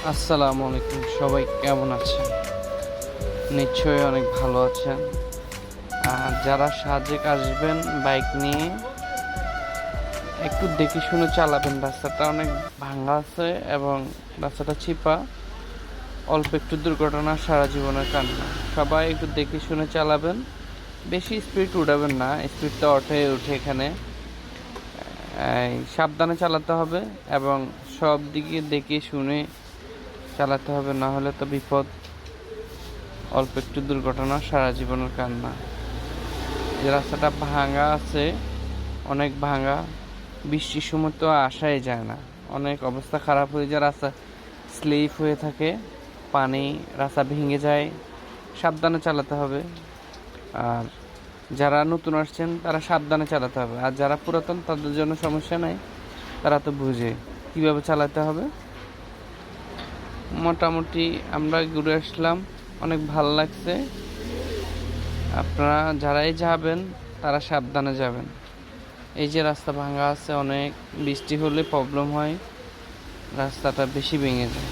আসসালামু আলাইকুম, সবাই কেমন আছেন? নিশ্চয়ই অনেক ভালো আছেন। আর যারা সাজেক আসবেন বাইক নিয়ে, একটু দেখে শুনে চালাবেন। রাস্তাটা অনেক ভাঙা আছে এবং রাস্তাটা চিপা। অল্প একটু দুর্ঘটনা সারা জীবনের কান্না। সবাই একটু দেখে শুনে চালাবেন। বেশি স্পিড উঠাবেন না, স্পিড তো উঠে এখানে। সাবধানে চালাতে হবে এবং সব দিকে দেখে শুনে চালাতে হবে, না হলে তো বিপদ। অল্প একটু দুর্ঘটনা সারা জীবনের কান্না। যে রাস্তাটা ভাঙা আছে, অনেক ভাঙা, বৃষ্টির সময় তো আসাই যায় না, অনেক অবস্থা খারাপ হয়ে যায়। রাস্তা স্লিপ হয়ে থাকে, পানি রাস্তা ভেঙে যায়। সাবধানে চালাতে হবে। আর যারা নতুন আসছেন তারা সাবধানে চালাতে হবে, আর যারা পুরাতন তাদের জন্য সমস্যা নাই, তারা তো বুঝে কীভাবে চালাতে হবে। মোটামুটি আমরা ঘুরে আসলাম, অনেক ভালো লাগছে। আপনারা যারাই যাবেন তারা সাবধানে যাবেন। এই যে রাস্তা ভাঙা আছে, অনেক বৃষ্টি হলে প্রবলেম হয়, রাস্তাটা বেশি ভেঙে যায়।